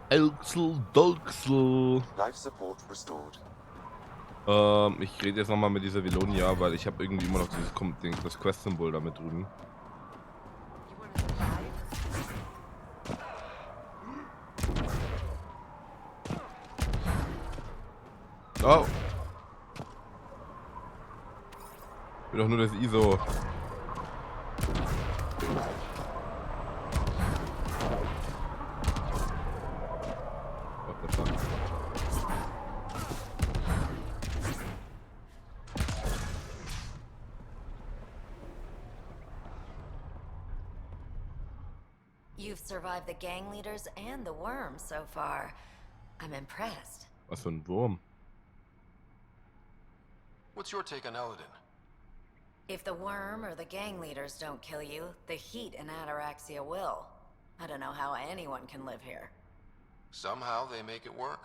Elxel Dolxel. Life support restored. Ich rede jetzt nochmal mit dieser Velonia, weil ich habe irgendwie immer noch das Quest-Symbol da mit drüben. Oh! Ich will doch nur das ISO. You've survived the gang leaders and the worm so far. I'm impressed. Was für ein Wurm. What's your take on Eladin? If the worm or the gang leaders don't kill you, the heat in Ataraxia will. I don't know how anyone can live here. Somehow they make it work.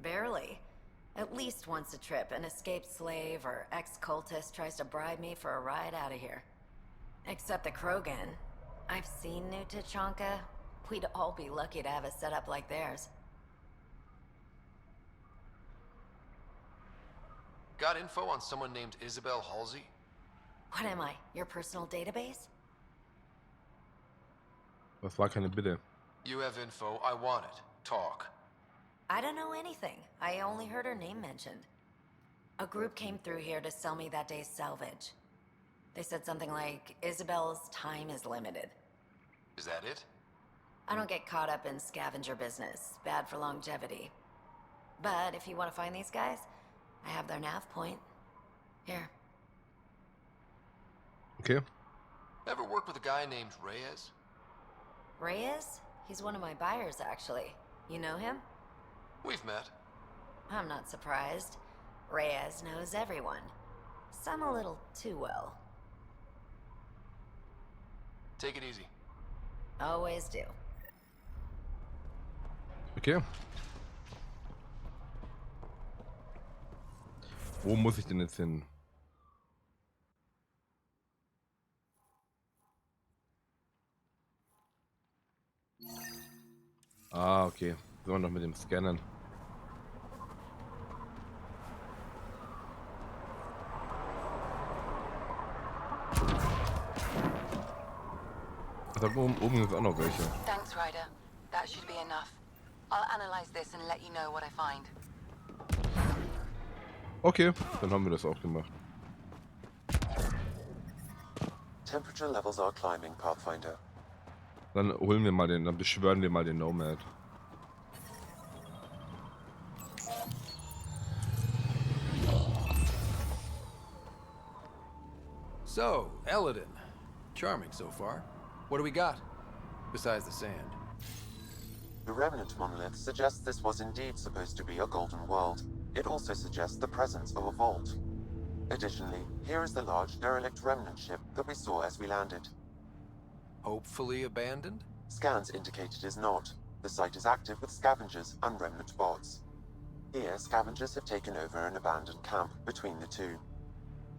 Barely. At least once a trip, an escaped slave or ex-cultist tries to bribe me for a ride out of here. Except the Krogan. I've seen New Tachanka. We'd all be lucky to have a setup like theirs. Got info on someone named Isabel Halsey? What am I, your personal database? Das war keine Bitte. You have info, I want it. Talk. I don't know anything. I only heard her name mentioned. A group came through here to sell me that day's salvage. They said something like, Isabel's time is limited. Is that it? I don't get caught up in scavenger business. Bad for longevity. But if you want to find these guys, I have their nav point. Here. Okay. Ever work with a guy named Reyes? Reyes? He's one of my buyers, actually. You know him? We've met. I'm not surprised. Reyes knows everyone. Some a little too well. Take it easy. Always do. Okay. Wo muss ich denn jetzt hin? Ah, okay. Sind wir noch mit dem Scannen. Da oben sind auch noch welche. Thanks, Ryder. That should be enough. I'll analyze this and let you know what I find. Okay, dann haben wir das auch gemacht. Temperature levels are climbing, Pathfinder. Dann holen wir mal dann beschwören wir mal den Nomad. So, Eladin. Charming so far. What do we got? Besides the sand. The remnant monolith suggests this was indeed supposed to be a golden world. It also suggests the presence of a vault. Additionally, here is the large derelict remnant ship that we saw as we landed. Hopefully abandoned? Scans indicate it is not. The site is active with scavengers and remnant bots. Here, scavengers have taken over an abandoned camp between the two.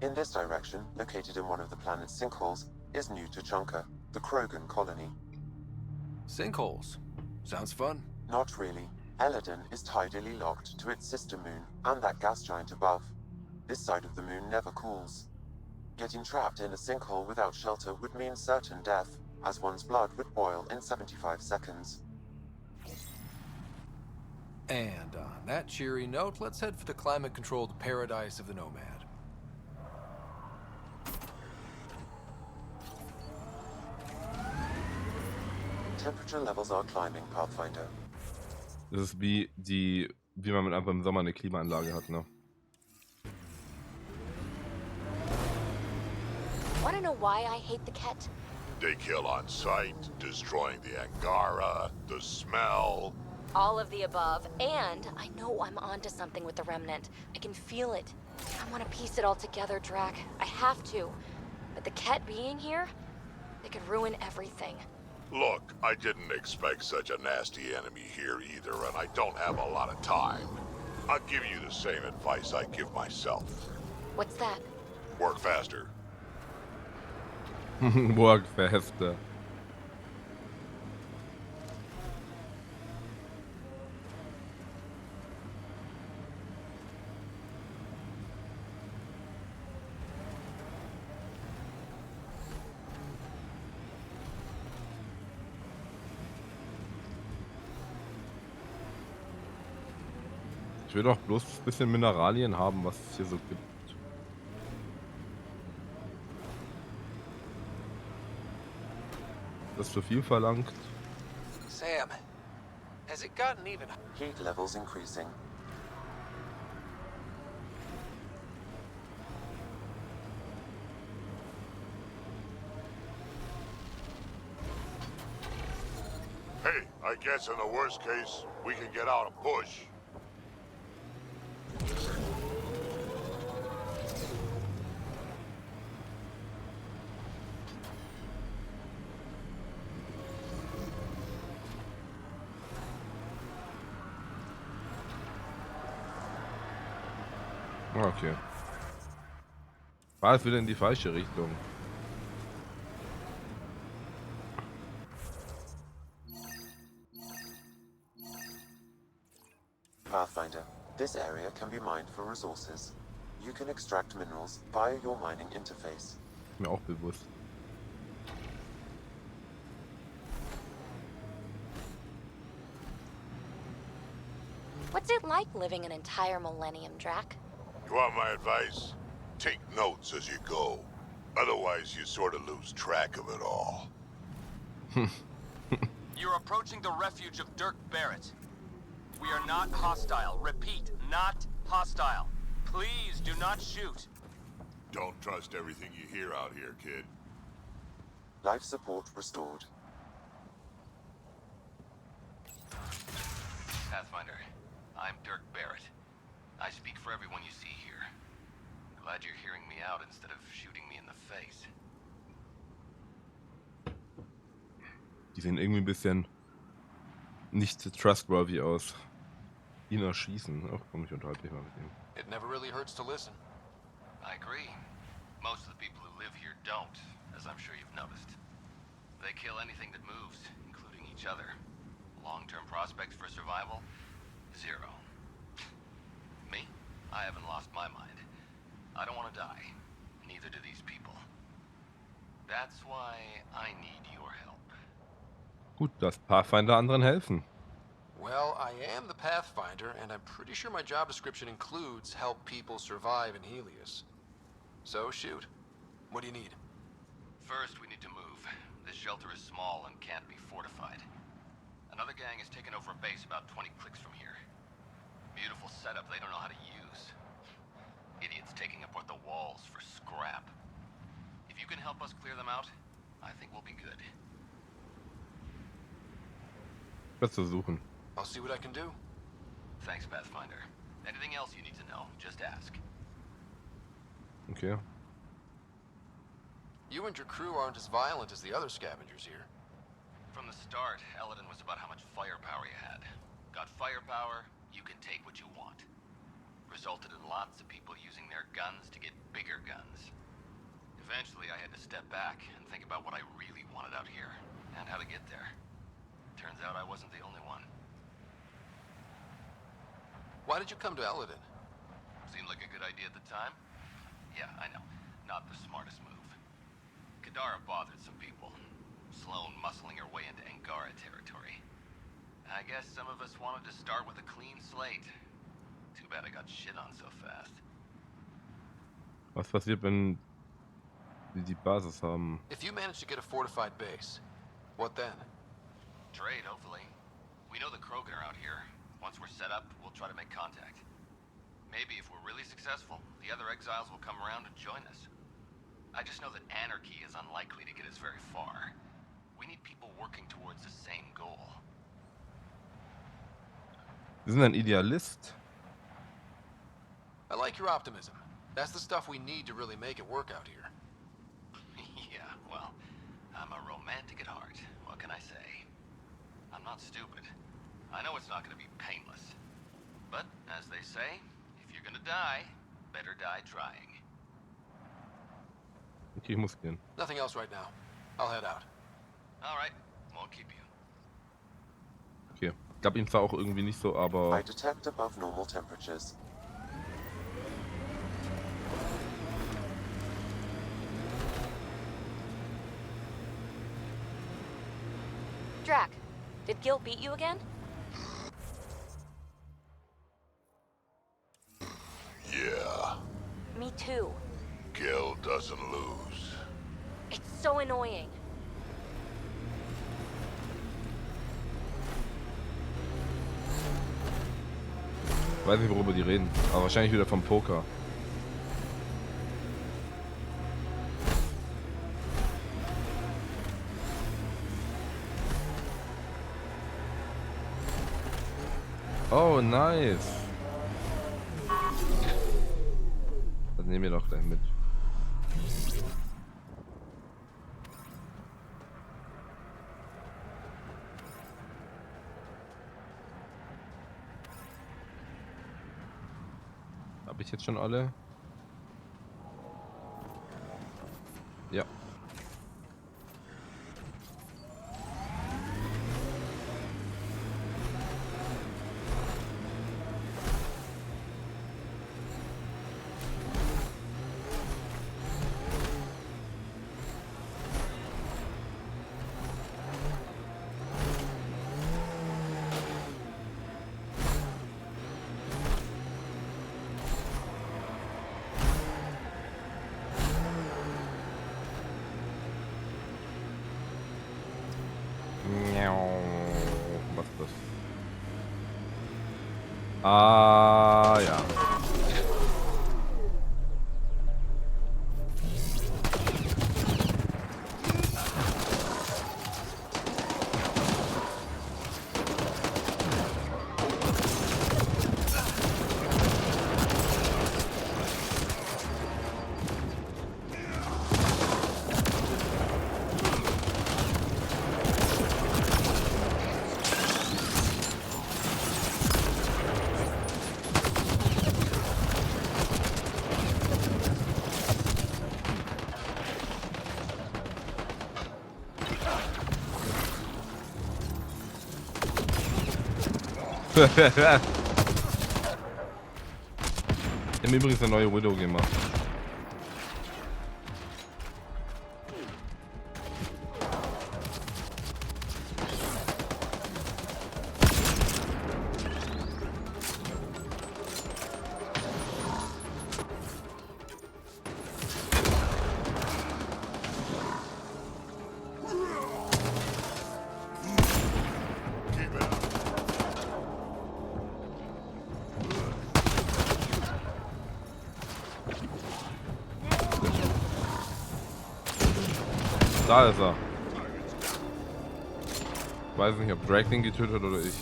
In this direction, located in one of the planet's sinkholes, is New Tachanka, the Krogan colony. Sinkholes. Sounds fun. Not really. Eladin is tidally locked to its sister moon and that gas giant above. This side of the moon never cools. Getting trapped in a sinkhole without shelter would mean certain death, as one's blood would boil in 75 seconds. And on that cheery note, let's head for the climate-controlled paradise of the Nomad. Temperature levels are climbing, Pathfinder. Das ist wie man einfach im Sommer eine Klimaanlage hat, ne? Wanna know why I hate the Ket? They kill on sight, destroying the Angara, the smell. All of the above, and I know I'm onto something with the Remnant. I can feel it. I want to piece it all together, Drac. I have to. But the Ket being here, they could ruin everything. Look, I didn't expect such a nasty enemy here either, and I don't have a lot of time. I'll give you the same advice I give myself. What's that? Work faster. Work faster. will doch bloß ein bisschen Mineralien haben, was es hier so gibt. Das ist zu viel verlangt. Sam, has it gotten even? Heat levels increasing. Hey, I guess in the worst case, we can get out and push. Okay. War es wieder in die falsche Richtung. Pathfinder, this area can be mined for resources. You can extract minerals via your mining interface. Mir auch bewusst. What's it like living an entire millennium, Drac? You want my advice? Take notes as you go. Otherwise, you sort of lose track of it all. You're approaching the refuge of Dirk Barrett. We are not hostile. Repeat, not hostile. Please do not shoot. Don't trust everything you hear out here, kid. Life support restored. Pathfinder, I'm Dirk Barrett. I speak for everyone you see here. Glad you're hearing me out instead of shooting me in the face. Die sehen irgendwie ein bisschen nicht trustworthy aus. Ihn erschießen. Ach komm, ich unterhalte mich mal mit ihm. It never really hurts to listen. I agree. Most of the people who live here don't, as I'm sure you've noticed. They kill anything that moves, including each other. Long-term prospects for survival? Zero. Me? I haven't lost my mind. I don't want to die. Neither do these people. That's why I need your help. Gut, dass Pathfinder anderen helfen. Well, I am the Pathfinder, and I'm pretty sure my job description includes help people survive in Helios. So, shoot. What do you need? First, we need to move. This shelter is small and can't be fortified. Another gang has taken over a base about 20 clicks from here. Beautiful setup they don't know how to use. Idiots taking apart the walls for scrap. If you can help us clear them out, I think we'll be good. Was versuchen. I'll see what I can do. Thanks, Pathfinder. Anything else you need to know, just ask. Okay. You and your crew aren't as violent as the other scavengers here. From the start, Eladin was about how much firepower you had. Got firepower, you can take what you want. Resulted in lots of people using their guns to get bigger guns. Eventually, I had to step back and think about what I really wanted out here, and how to get there. Turns out I wasn't the only one. Why did you come to Eladin? Seemed like a good idea at the time? Yeah, I know. Not the smartest move. Kadara bothered some people. Sloane muscling her way into Angara territory. I guess some of us wanted to start with a clean slate. Too bad I got shit on so fast. Was passiert, wenn sie die Basis haben? If you manage to get a fortified base, what then? Trade, hopefully. We know the Krogan are out here. Once we're set up, we'll try to make contact. Maybe if we're really successful, the other exiles will come around and join us. I just know that anarchy is unlikely to get us very far. We need people working towards the same goal. Sie sind ein Idealist. I like your optimism. That's the stuff we need to really make it work out here. Yeah, well, I'm a romantic at heart. What can I say? I'm not stupid. I know it's not going to be painless. But, as they say, if you're going to die, better die trying. Okay, ich muss gehen. Nothing else right now. I'll head out. All right, won't keep you. Okay. Gab ihm zwar auch irgendwie nicht so, aber I detect above normal temperatures. Drac, did Gil beat you again? too. Kill doesn't lose. It's so annoying. Ich weiß nicht, worüber die reden, aber wahrscheinlich wieder vom Poker. Oh, nice. Das nehmen wir doch gleich mit. Habe ich jetzt schon alle? Ja. Was ist das? Ah, ja. Ich habe übrigens eine neue Widow gemacht. Da ist er. Ich weiß nicht, ob Drake den getötet hat oder ich.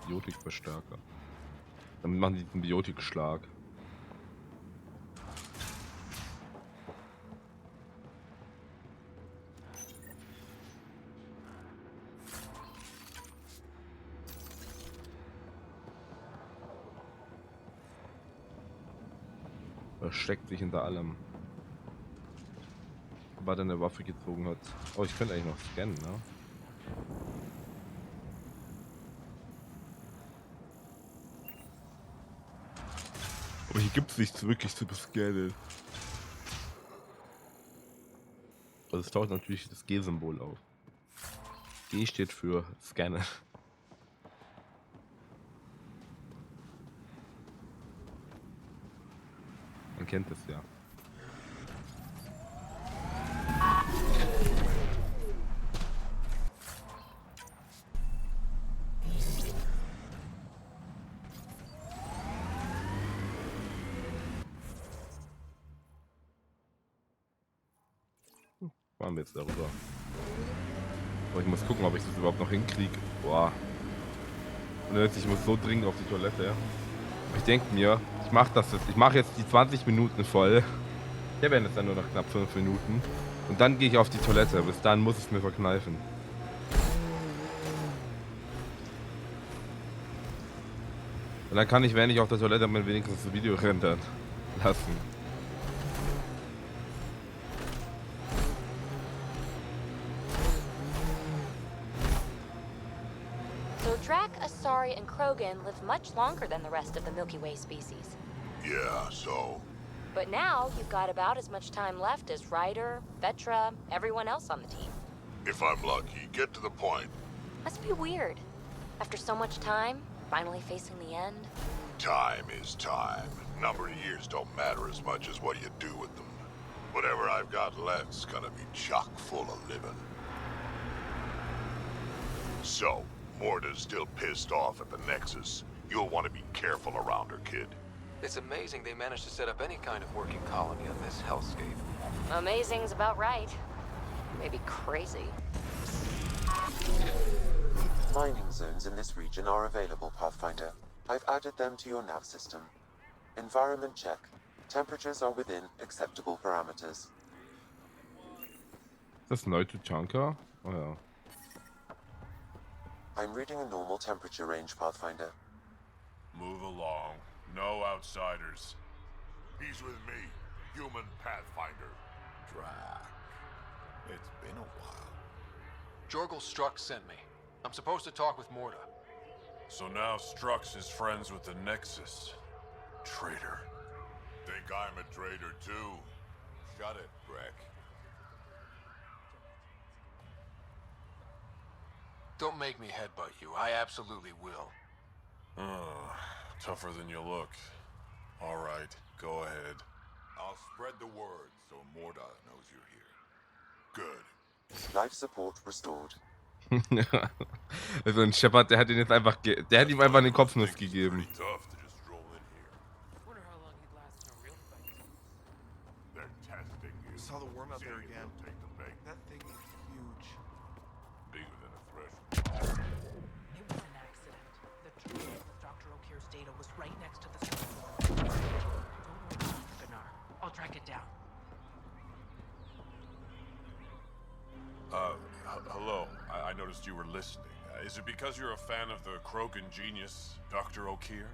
Biotikverstärker. Damit machen die den Biotikschlag. Versteckt sich hinter allem. Weil er eine Waffe gezogen hat. Oh, ich könnte eigentlich noch scannen, ne? Aber hier gibt es nichts wirklich zu bescannen. Also es taucht natürlich das G-Symbol auf. G steht für Scannen. Man kennt es ja. Fahren wir jetzt darüber. Aber ich muss gucken, ob ich das überhaupt noch hinkriege. Boah. Und jetzt, ich muss so dringend auf die Toilette. Ich denke mir, ich mache das jetzt. Ich mache jetzt die 20 Minuten voll. Ich habe jetzt dann nur noch knapp 5 Minuten. Und dann gehe ich auf die Toilette. Bis dann muss ich es mir verkneifen. Und dann kann ich, wenn ich auf der Toilette bin, wenigstens das Video rendern lassen. Asari, and Krogan live much longer than the rest of the Milky Way species. Yeah, so? But now you've got about as much time left as Ryder, Vetra, everyone else on the team. If I'm lucky, get to the point. Must be weird. After so much time, finally facing the end. Time is time. Number of years don't matter as much as what you do with them. Whatever I've got left's gonna be chock full of living. So, Morta's still pissed off at the Nexus. You'll want to be careful around her, kid. It's amazing they managed to set up any kind of working colony on this hellscape. Amazing's about right. Maybe crazy. Mining zones in this region are available, Pathfinder. I've added them to your nav system. Environment check. Temperatures are within acceptable parameters. Ist das neu zu Chanka? Oh ja. I'm reading a normal temperature range, Pathfinder. Move along. No outsiders. He's with me, human Pathfinder. Drac. It's been a while. Jorgel Strux sent me. I'm supposed to talk with Morta. So now Strux is friends with the Nexus. Traitor. Think I'm a traitor too? Shut it, Breck. Don't make me headbutt you. I absolutely will. Tougher than you look. All right, go ahead. I'll spread the word so Morta knows you're here. Good. Life support restored. Also ein Shepard, der hat ihn jetzt einfach, der hat ihm einfach eine Kopfnuss gegeben. Pretty tough to just roll in here. Wonder how long he'd last in a real fight. They're testing you. Saw the worm out there Seeing again. you'll take the bait. That thing is huge. Bigger than a threshold. It was an accident. The truth of Dr. O'Keefe's data was right next to the storm. Don't worry about it, Bernard. I'll track it down. Hello. I noticed you were listening. Is it because you're a fan of the Krogan genius, Dr. O'Keefe?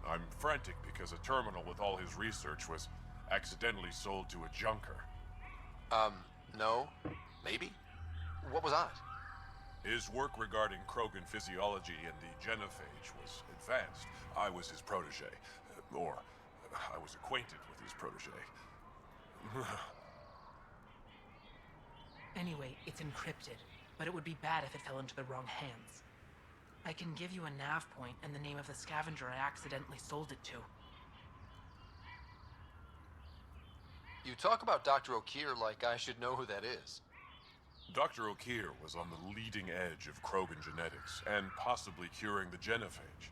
I'm frantic because a terminal with all his research was accidentally sold to a junker. No. Maybe? What was on it? His work regarding Krogan physiology and the genophage was advanced. I was his protege. Or, I was acquainted with his protege. Anyway, it's encrypted, but it would be bad if it fell into the wrong hands. I can give you a nav point and the name of the scavenger I accidentally sold it to. You talk about Dr. O'Keefe like I should know who that is. Dr. O'Keefe was on the leading edge of Krogan genetics, and possibly curing the genophage.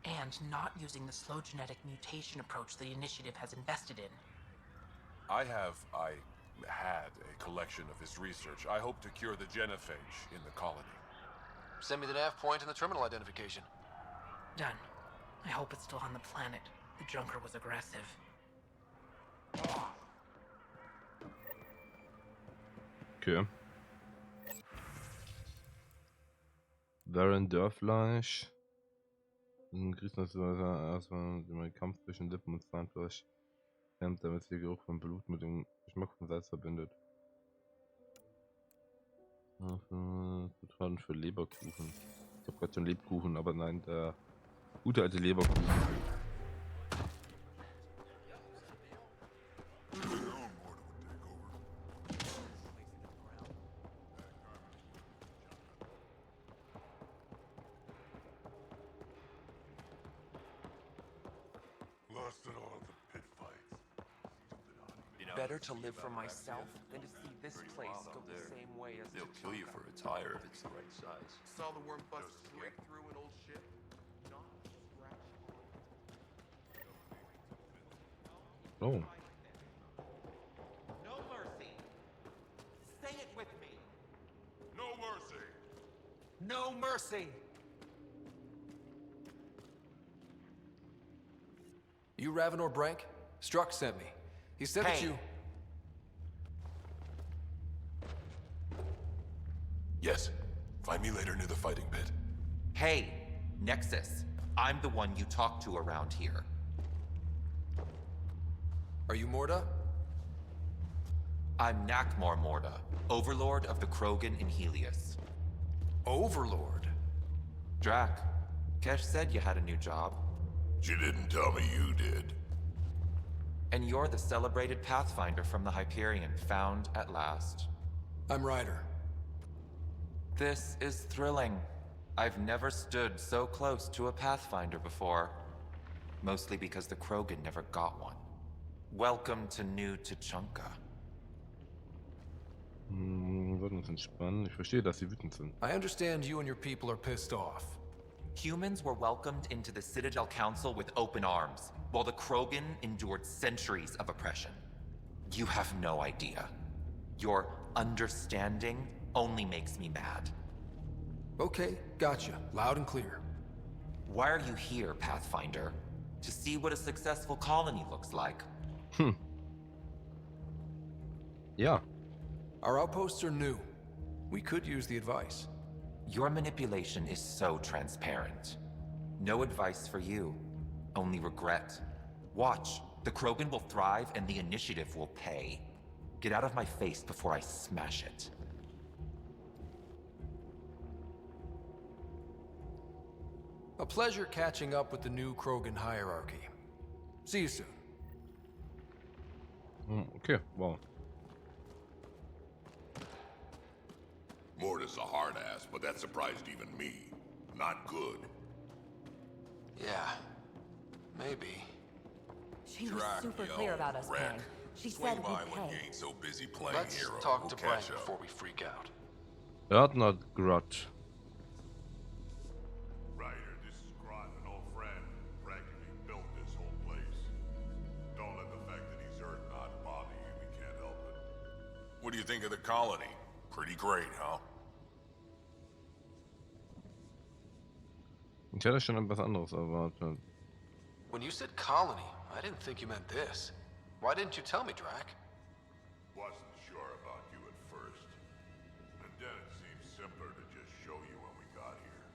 And not using the slow genetic mutation approach the Initiative has invested in. I had a collection of his research. I hope to cure the genophage in the colony. Send me the nav point and the terminal identification. Done. I hope it's still on the planet. The Junker was aggressive. Okay. Während Dörfleisch. Erstmal den Kampf zwischen Lippen und Zahnfleisch. Damit sich der Geruch von Blut mit dem Geschmack von Salz verbindet. Zutaten für Leberkuchen. Ich hab gerade schon Lebkuchen, aber nein, der gute alte Leberkuchen. Better to live for myself than to see this place go the same way as They'll kill you for a tire if it's the right size. Saw the worm bust straight through an old ship. Not scratch. Oh. no mercy. Say it with me. No mercy. No mercy. You Ravenor Brank? Strux sent me. He said that you... Yes. Find me later near the fighting pit. Hey, Nexus. I'm the one you talk to around here. Are you Morta? I'm Nakmor Morta, Overlord of the Krogan in Helios. Overlord? Drac, Kesh said you had a new job. She didn't tell me you did. And you're the celebrated Pathfinder from the Hyperion, found at last. I'm Ryder. This is thrilling. I've never stood so close to a Pathfinder before. mostly because the Krogan never got one. Welcome to New Tuchanka. Würden uns entspannen. Ich verstehe, dass sie wütend sind. I understand you and your people are pissed off. Humans were welcomed into the Citadel Council with open arms, while the Krogan endured centuries of oppression. You have no idea. Your understanding only makes me mad. Okay, gotcha. Loud and clear. Why are you here, Pathfinder? To see what a successful colony looks like. Ja. Our outposts are new. We could use the advice. Your manipulation is so transparent. No advice for you, only regret. Watch, the Krogan will thrive and the initiative will pay. Get out of my face before I smash it. A pleasure catching up with the new Krogan hierarchy. See you soon. Okay, wow. Mort is a hard ass, but that surprised even me. Not good. Yeah, maybe. She was super clear about us paying. She said we'd when you pay. ain't so busy playing Let's hero. talk We'll to Brent catch up. before we freak out. Hört not grudge. Ryder, this is Grot, an old friend. Practically built this whole place. Don't let the fact that he's Earth not bother you. We can't help it. What do you think of the colony? Pretty great, huh? Ich hätte schon etwas anderes erwartet. When you said colony, I didn't think you meant this. Why didn't you tell me, Drac? Wasn't sure about you at first. And then it seemed simpler to just show you when we got here.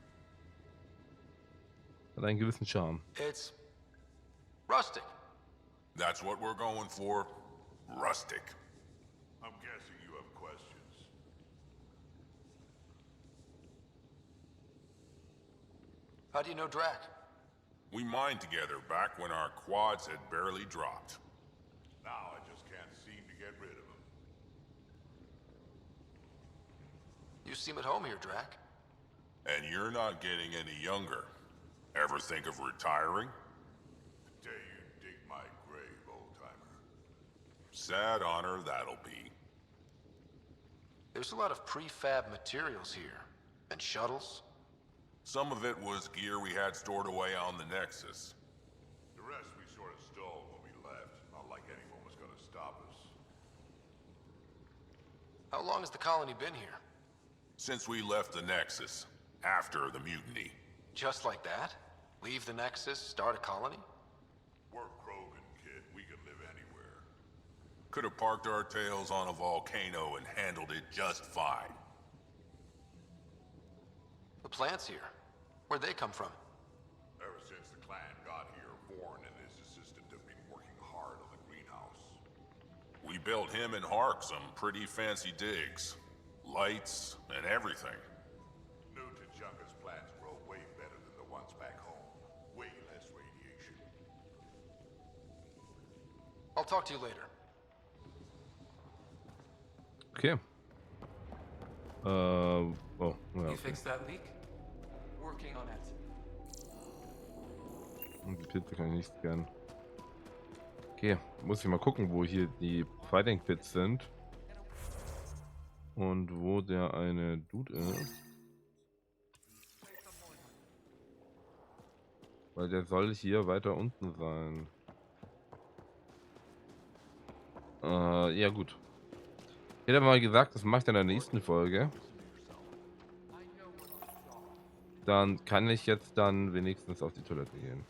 Hat einen gewissen Charme. It's rustic. That's what we're going for. Rustic. I'm guessing you have questions. How do you know Drac? We mined together back when our quads had barely dropped. Now I just can't seem to get rid of him. You seem at home here, Drac. And you're not getting any younger. Ever think of retiring? The day you dig my grave, old-timer. Sad honor that'll be. There's a lot of prefab materials here. And shuttles. Some of it was gear we had stored away on the Nexus. The rest we sort of stole when we left. Not like anyone was gonna stop us. How long has the colony been here? Since we left the Nexus, after the mutiny. Just like that? Leave the Nexus, start a colony? We're Krogan, kid. We can live anywhere. Could have parked our tails on a volcano and handled it just fine. The plants here. Where'd they come from? Ever since the clan got here, Vorn and his assistant have been working hard on the greenhouse. We built him and Hark some pretty fancy digs. Lights and everything. New Tuchanka's plants grow way better than the ones back home. Way less radiation. I'll talk to you later. Okay. Oh, ja, You okay. fixed that leak? Working on it. Und die Pizza kann ich nicht scannen. Okay, muss ich mal gucken, wo hier die Fighting Pits sind. Und wo der eine Dude ist. Weil der soll hier weiter unten sein. Ja gut. Ich hätte mal gesagt, das mache ich in der nächsten Folge. Dann kann ich jetzt dann wenigstens auf die Toilette gehen.